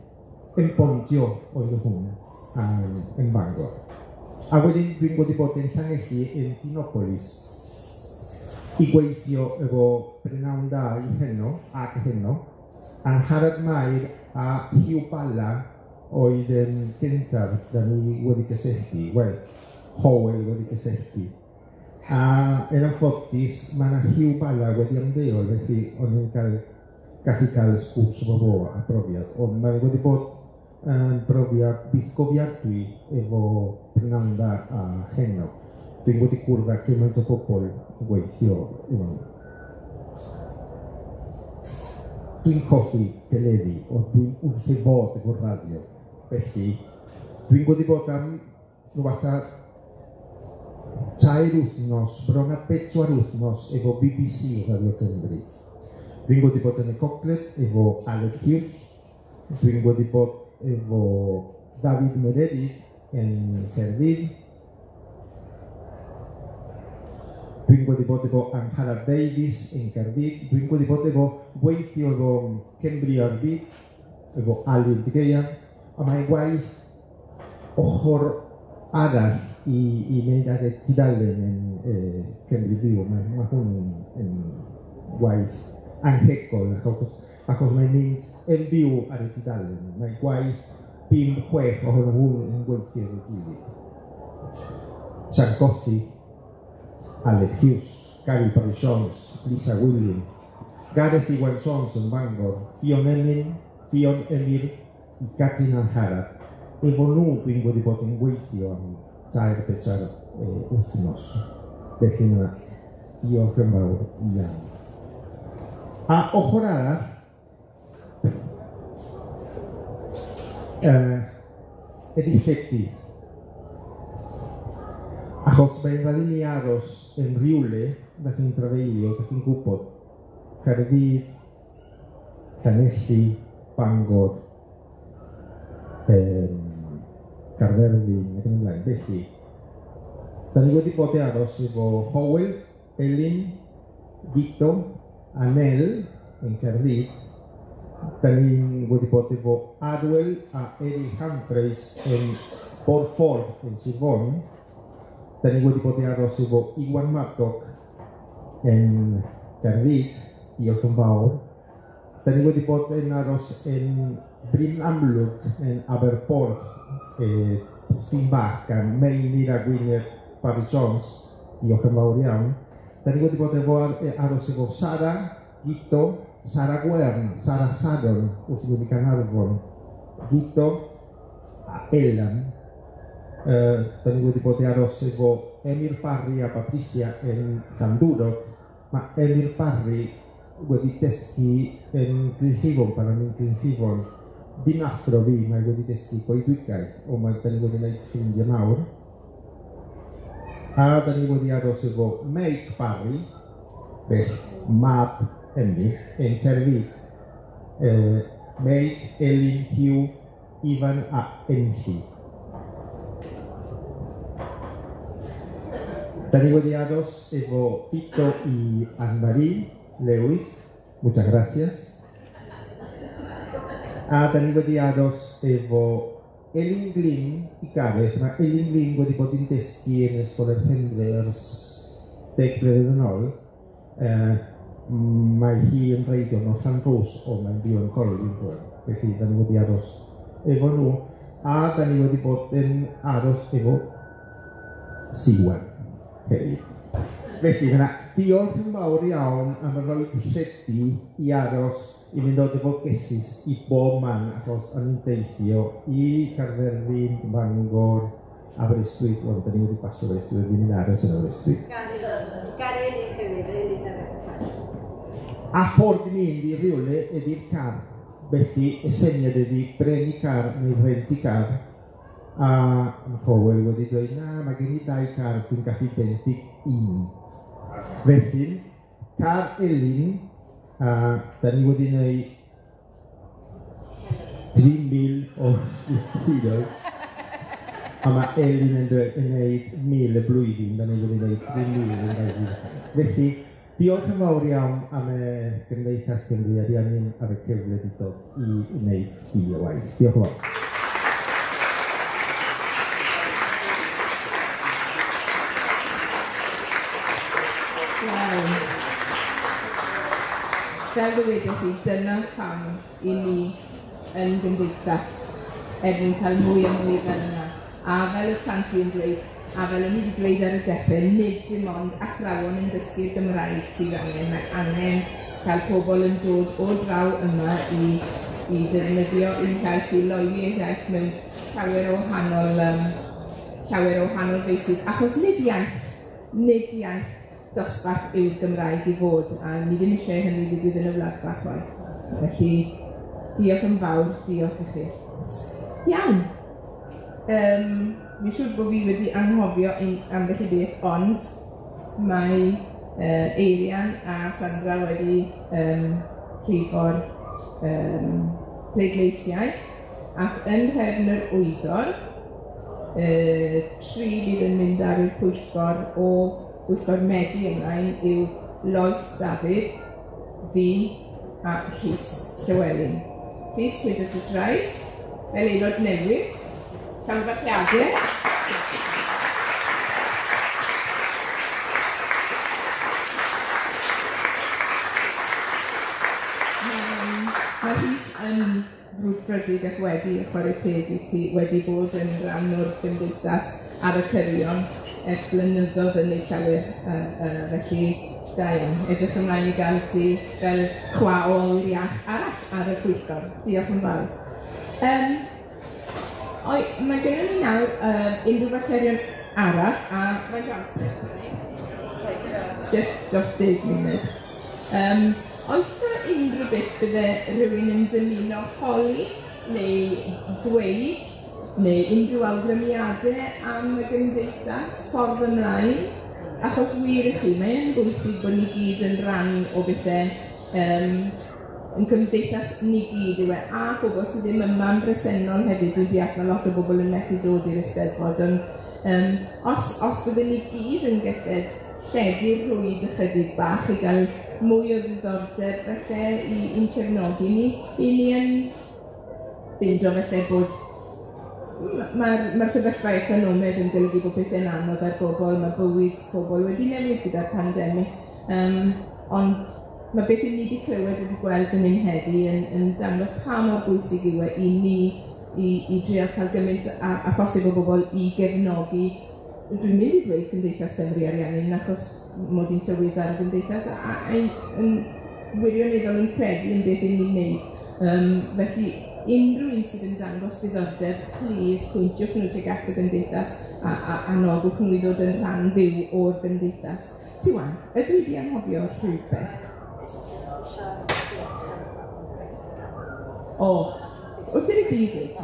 Yn bondio oedd hwn yn Bangor. A wedyn dwi'n wedi bod yn Llanelli yn Dinopolis i gweithio efo Brynawn Da i heno, Angharad Mair a Hiw Bala oedd yn gyntaf da ni wedi gysylltu, Howell wedi gysylltu. A yn anffodus, mae yna Hiw Bala wedi ymddeol, felly o'n i'n gallu cael sgwrs efo fo a brofiad, ond mae wedi bod brofiad byth gofiadwy efo Brynawn Da a heno. Dwi'n wedi gwrdd â gymaint o bobl yn gweithio efo. Dwi'n coffi teledu, o dwi'n wrth ei fod efo radio. Felly, dwi'n wedi bod am rhywbeth 3 wythnos, bron a 4 wythnos efo BBC Radio Cymru. Dwi'n wedi bod yn y Gogledd efo Aled Hughes. Dwi'n wedi bod efo David Meredydd yn Caerdydd. Dwi'n wedi bod efo Angharad Davies yn Caerdydd. Dwi'n wedi bod efo gweithio efo Cymru-Ariannin, efo Alun Digeian, a mae'n gwaith ochr arall i wneud ar y tudalen yn Cymru Fyw. Mae hwn yn gwaith anghegol, achos mae'n mynd yn fyw ar y tudalen. Mae'n gwaith 5-6 ohono hwn yn gweithio efo gilydd. Sian Goffi, Aled Hughes, Gary Barry Jones, Lisa William, Gareth Iwan Jones yn Bangor, Fion Emyr, i Gadin Angharad. Efo nhw dwi'n wedi bod yn gweithio am 3-4 wythnos. Felly yna, diolch yn fawr iawn. A ochr arall, ydy lledu. A Achos mae'n rhaid i ni aros yn rhywle, da chi'n drafeilio, da chi'n gwybod, Caerdydd, Llanelli, Bangor, Gaerfyrddin, ac yn ymlaen. Felly, da ni wedi bod i aros efo Howell, Elin, Guido, Anel yn Caerdydd. Da ni wedi bod efo Arwel a Eri Humphreys yn Borffordd yn Sir Fôn. Da ni wedi bod i aros efo Iwan Madog yn Gaerdydd, diolch yn fawr. Da ni wedi bod yn aros yn Bryn Amlwg yn Aberporth, sy'n bach gan Meini a Gwynedd Barry Jones, diolch yn fawr iawn. Da ni wedi bod efo aros efo Sara, Guido, Sara Gwern, Sara Sadon, wrth i wedi Gaernarfon, Guido a Elan. Da ni wedi bod i aros efo Emyr Barry a Patricia yn Llandwrog. Mae Emyr Barry wedi dysgu yn Grynllifon, pan o'n i'n Grynllifon. Dim athro fi, mae wedi dysgu goedwigaeth, ond da ni wedi gwneud ffrindiau mawr. A da ni wedi aros efo Meg Barry, bell mab Emyr, yn Caerdydd. Meg, Elin, Hugh, Ifan a Enlli. Da ni wedi aros efo Vito i Anne-Marie Lewis, muchas gracias. A da ni wedi aros efo Elin Glyn i Gareth. Mae Elin Glyn wedi bod yn dysgu yn ysgol yr Henry ers 10 blwyddyn yn ôl. Mae hi yn reidio mewn Llanrwst, o mae'n byw yn Colwyn rwan. Felly, da ni wedi aros efo nhw. A da ni wedi bod yn aros efo Siwan. Felly, yna, diolch yn fawr iawn am y roi lledu i aros i fynd o dyfogesus i bob man, achos o'n i'n deithio i Gaerfyrddin, Bangor, Aberystwyth, ond da ni wedi basio Aberystwyth, ddim yn aros yn Aberystwyth. A ffordd i mynd i rhywle ydy'r car. Felly, y syniad ydy brenu car neu renti car. A mae Howell wedi dweud, na, mae gen i 2 car, dwi'n gallu benthyg 1. Felly, car Elin, a da ni wedi gwneud 3,000 o wythnoedd. A mae Elin yn gwneud 1,000 y blwyddyn, da ni wedi gwneud 3,000 yn blwyddyn. Felly, diolch yn fawr iawn am y Gymdeithas Cymru-Ariannin ar y cyfle wedi dod i wneud sgil y waith. Diolch yn fawr. Fel ddywedodd i, dyna pam i ni yn Gymdeithas erbyn cael mwy a mwy fel yna. A fel y Tanti yn dweud, a fel o'n i wedi dweud ar y dechrau, nid dim ond athrawon yn dysgu'r Gymraeg sydd angen. Mae angen cael pobl yn dod o draw yma i ddefnyddio i'n cael ffiloli eu iaith mewn llawer o wahanol feysydd. Achos nid iaith dosbarth yw'r Gymraeg i fod, a ni ddim eisiau hynny ddigwydd yn y Wladfa chwaith. Felly, diolch yn fawr, diolch i chi. Iawn. Mi'n siŵr bod fi wedi anghofio ambell i beth, ond mae Eirian a Sandra wedi rhifo'r pleidleisiau, ac yn Nhrefn yr Wyddor, 3 bydd yn mynd ar y pwyllgor Medi ymlaen yw Lois Dafydd, fi a Rhys Llywelyn. Rhys Llywelyn y Draed, fel aelod newydd, camfarchiadau. Mae Rhys yn frwdfrydig ac wedi chwarae teg i ti, wedi bod yn rhan o'r Gymdeithas ar y cyrion ers blynyddoedd yn ei llawer, felly da iawn. Edrych ymlaen i gael ti fel chwaol iach arall ar y pwyllgor. Diolch yn fawr. Mae gennym ni nawr unrhyw faterion arall, a mae'n amser. Just dros 10 munud. Oes yna unrhyw beth bydde rhywun yn dymuno holi neu ddweud neu unrhyw awgrymiadau am y gymdeithas ffordd ymlaen, achos wir i chi, mae'n bwysig bod ni gyd yn rhan o bethau yn gymdeithas ni gyd yw e, a pobl sydd ddim yma'n bresennol hefyd. Dwi'n deall mae lot o bobl yn methu dod i'r Eisteddfod, ond os byddwn ni gyd yn gallu lledu'r rwyd ychydig bach i gael mwy o ddiddordeb felly i'n cefnogi ni, i ni yn fynd o felly bod mae'r sefyllfa economaidd yn golygu bod pethau'n anodd ar bobl, mae bywyd pobl wedi newid gyda'r pandemig, ond mae beth i ni wedi clywed wedi gweld yn ein heddi yn dangos pa mor bwysig yw e i ni i drio cael gymaint a phosib o bobl i gefnogi. Dwi'n mynd i dweud Cymdeithas Cymru-Ariannin achos mod i'n tywydd ar y Gymdeithas a yn wirioneddol yn credu yn beth i'n ni'n wneud. Felly, unrhyw un sydd yn dangos diddordeb, please, pwyntiwch nhw tuag at y Gymdeithas a nodwch nhw i ddod yn rhan fyw o'r Gymdeithas. Siwan, ydw i wedi anghofio rhywbeth? Wrth i'r di dweud?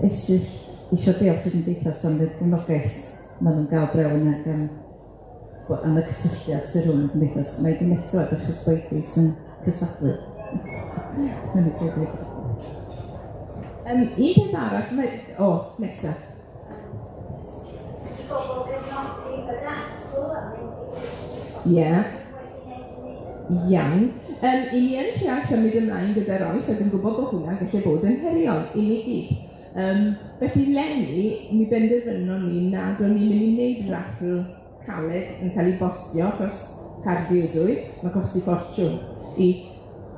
Eisiau diolch i'r Gymdeithas am y gefnogaeth maen nhw'n gael brewn ac am y cysylltiad sy'n rhwng y Gymdeithas. Mae wedi methu ar eich ysboedus yn cystadlu. Un peth arall, nesaf. Ie. Iawn. I ni yn trial symud ymlaen gyda'r oes, ac yn gwybod bod hwnna'n gallu bod yn heriol i ni gyd. Felly leni, mi benderfynon ni nad o'n ni'n mynd i wneud raffl caled yn cael ei bostio, achos cardiodwy, mae'n costi ffortiwn i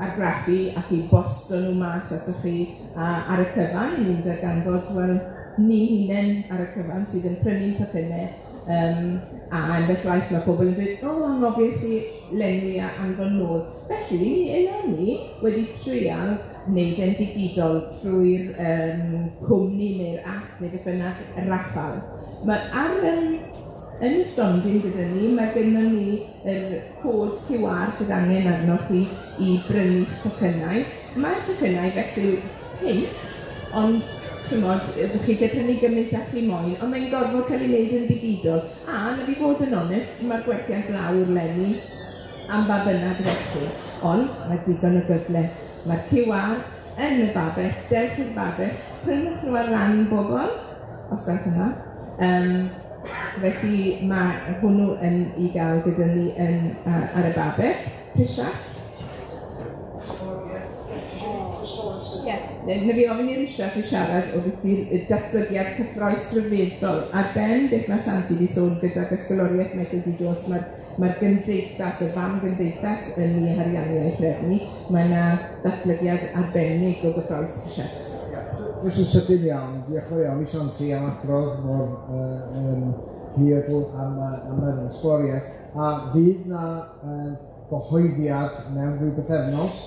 argraffu ac i bosto nhw mas atoch chi ar y cyfan. Ni'n darganfod, ni hunain ar y cyfan sydd yn prynu'n tocynnau, a yn beth waith mae pobl yn dweud, angofiais i lenwi a anfon nôl. Felly, eleni wedi trial wneud e'n digidol trwy'r cwmni neu'r app neu beth bynnag raffal. Yn y stondin gyda ni, mae gennym ni yr cod QR sydd angen arnoch chi i brynu'ch tocynnau. Mae'r tocynnau fesul pint, ond chymod, ydych chi gallu prynu gymaint â chi moyn, ond mae'n gorfod cael ei wneud yn digidol. A, na fi fod yn onest, mae'r gwerthiant lawr leni am ba bynnag fesur. Ond, mae digon o gyfle. Mae'r QR yn y babell, dewch i'r babell, prynwch nhw ar ran bobl, os gwelwch hynna. Felly mae hwnnw yn i gael gyda ni ar y babell. Prisiach? Na fi ofyn i'r Risiach i siarad o beth i'r datblygiad cyffroes rhyfeddol. Ar ben beth mae Santi wedi sôn gyda'r ysgoloriaeth Michael D. Jones, mae'r gymdeithas, y fam gymdeithas yn ei harianiaeth rhefnu. Mae yna datblygiad arbennig o gyffroes Risiach. Fes yn sydyn iawn, diolch yn iawn i Santi am adrodd mor hir am yr ysgoloriaeth. A fydd na gyhoeddiad mewn rhyw bythefnos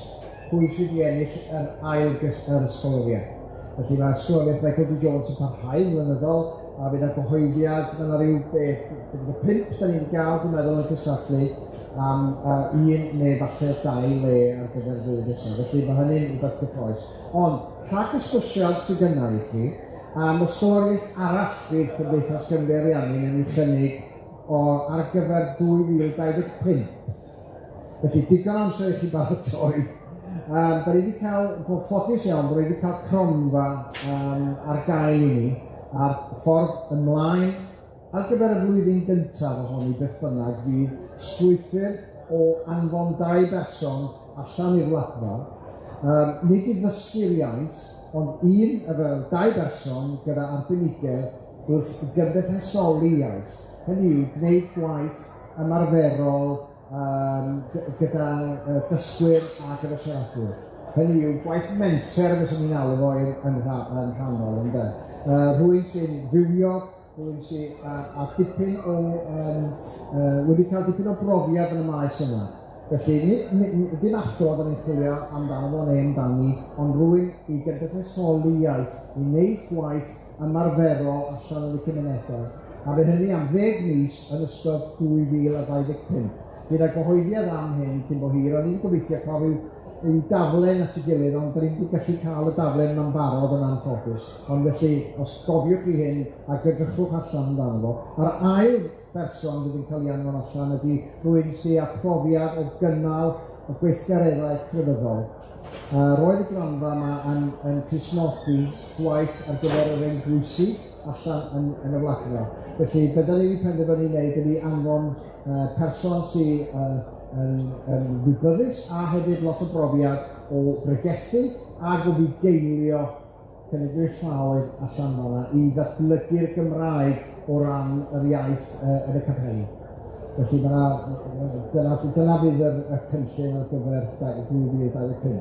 pwy sydd i ennill yr ail yr ysgoloriaeth. Felly mae ysgoloriaeth Michael D. Jones yn parhau flynyddol, a bydd y gyhoeddiad, fydd yna rhyw beth, bydd y 5 da ni'n gael, dwi'n meddwl, yn cystadlu am un neu falle 2 le ar gyfer flwyddyn nesaf. Felly mae hynny'n rhywbeth gyffroes. Ond, rhag ysgwsiad sydd gyda i chi, am ysgoloriaeth arall fydd Cymdeithas Cymru-Ariannin yn ei chynnig ar gyfer 2025. Felly, digon amser i chi baratoi. Da ni wedi cael, bod ffodus iawn, bod ni wedi cael cronfa ar gael i ni ar ffordd ymlaen ar gyfer y flwyddyn gyntaf ohoni beth bynnag fydd strwythur o anfon 2 berson allan i'r Wladfa. Nid i ddysgu'r iaith, ond 2 berson gyda arbenigedd wrth gymdeithasoli iaith. Hynny yw, gwneud gwaith ymarferol gyda dysgwyr a gyda siaradwyr. Hynny yw, gwaith menter fes ni'n alw fo yn rhannol, ynddo. Rhywun sy'n fywio, rhywun sy'n wedi cael dipyn o brofiad yn y maes yma. Felly, ddim athro oedden ni'n chwilio amdano fo neu amdani, ond rhywun i gymdeithasoli iaith, i wneud gwaith ymarferol allan yn y cymunedau. A fe hynny am 10 mis yn ystod 2025. Gyda gyhoeddiad am hyn cyn bo hir, o'n i'n gobeithio cael rhyw i daflen at ei gilydd, ond da ni'n gallu cael y daflen yn barod yn anffodus. Ond felly, os gofiwch chi hyn a gydrychwch allan amdano fo, a'r ail berson fydd yn cael ei anfon allan ydy rhywun sy'n â profiad o gynnal y gweithgareddau crefyddol. Roedd y gronfa yma yn Crisnodi gwaith ar gyfer yr englwysi allan yn y Wladfa. Felly, be da ni wedi penderfynu wneud ydy anfon person sy'n yn wybyddus a hefyd lot o brofiad o bregethu a o bugeilio cenedlaethau'r allan yma i ddatblygu'r Gymraeg o ran yr iaith yn y capeli. Felly dyna fydd y cynllun ar gyfer 2025.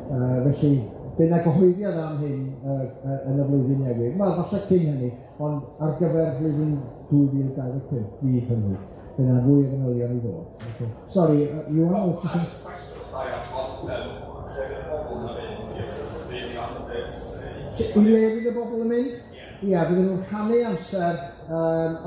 Felly, bydd yna gyhoeddiad am hyn yn y flwyddyn newydd. Wel, falle cyn hynny, ond ar gyfer flwyddyn 2025 fydd hynny. Bydd yna fwy o fanylion i ddod. Okay. Sorry, you want to... I le fydd y bobl yn mynd? Ia, bydd nhw'n rhannu amser,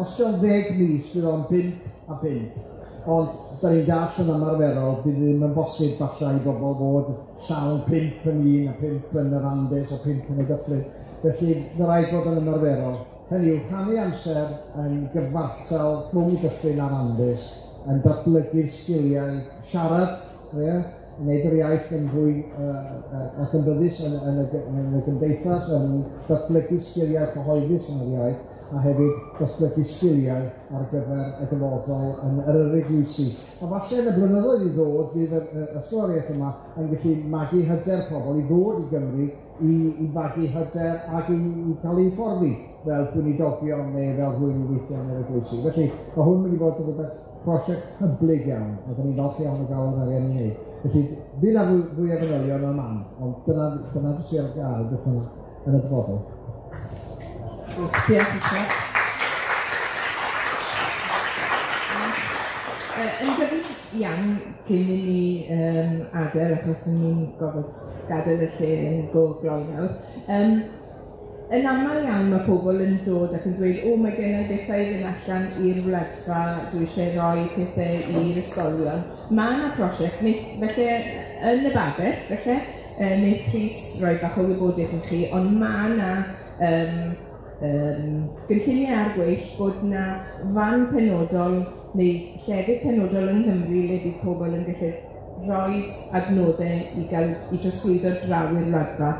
os yw'n 10 mis, bydd o'n 5 a 5. Ond, da ni'n dall yn ymarferol, bydd ddim yn bosib falle i bobl fod llawn 5 yn un a 5 yn yr Andes o 5 yn y Dyffryn. Felly, fe rhaid bod yn ymarferol. Hynny yw, rhannu amser yn gyfartal rhwng Dyffryn a'r Andes, yn datblygu'r sgiliau siarad, wneud yr iaith yn fwy adnabyddus yn y Gymdeithas, yn datblygu sgiliau cyhoeddus yn yr iaith, a hefyd datblygu sgiliau ar gyfer y dyfodol yn yr eglwysi. A falle yn y blynyddoedd i ddod, fydd y storiaeth yma yn gallu magu hyder pobl i ddod i Gymru i fagu hyder ac i cael ei fforddi fel gweinidogio neu fel rhywun i weithio yn yr eglwysi. Felly, mae hwn wedi bod yn rhywbeth prosiect hyblyg iawn, a da ni'n falch iawn o gael yr arian i wneud. Felly, bydd yna fwy o fanylion o'r man, ond dyna sy'n ar gael beth yn y dyfodol. Diolch yn fawr. Yn gyfnod iawn cyn i ni adael, achos ni'n gofod gadael y lle yn go gloi nawr. Yn aml iawn mae pobl yn dod ac yn dweud, o, mae gen i bethau fynd allan i'r Wladfa, dwi eisiau rhoi pethau i'r ysgolion. Mae yna prosiect, felly yn y babell, felly, wneud Rhys roi bach o wybodaeth i chi, ond mae yna gynlluniau ar gweill bod yna fan penodol neu llefydd penodol yng Nghymru le bydd pobl yn gallu rhoi adnoddau i drosglwyddo draw i'r Wladfa.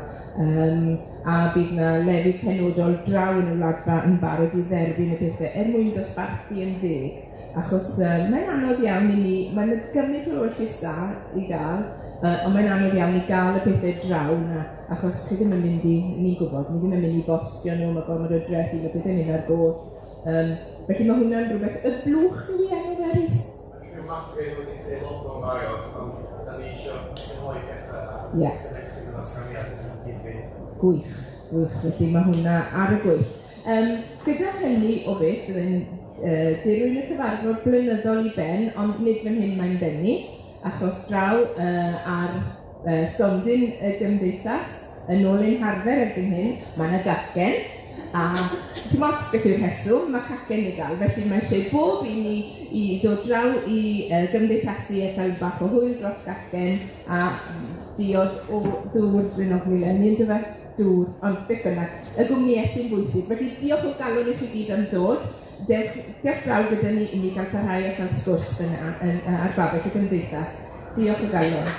A bydd yna lefydd penodol draw yn y Wladfa yn barod i dderbyn y pethau mwyn dosbarthu yn deg. Achos mae'n anodd iawn i ni, mae'n gymaint o werthus da i gael, ond mae'n anodd iawn i gael y pethau draw yna, achos chi ddim yn mynd i, ni'n gwybod, ni ddim yn mynd i bostio nhw, mae gormod o dreth i, mae pethau'n mynd ar goll. Felly mae hwnna'n rhywbeth, y blwch yw i enw Eris? Dwi'n matri wedi creu logo'n barod, ond da ni eisiau cynhoi pethau a connectio gyda'r sganiad yn gifyn. Gwych, felly mae hwnna ar y gwych. Gyda hynny o beth, byddai'n dirwyn y cyfarfod blynyddol i ben, ond nid fan hyn mae'n benni, achos draw ar stondin y Gymdeithas, yn ôl ein harfer erbyn hyn, mae yna gacen, a ti'n mots beth yw'r rheswm, mae cacen i gael, felly mae eisiau bob un i ddod draw i gymdeithasu a cael bach o hwyl dros gacen, a diod o ddŵr, dwi'n ofni le, ni'n dyfa dŵr, ond beth bynnag, y gwmniau sy'n bwysig. Felly diolch o galon i chi gyd am dod. Diolch draw gyda ni i ni gael parhau a cael sgwrs yna ar babell y Gymdeithas. Diolch o galon.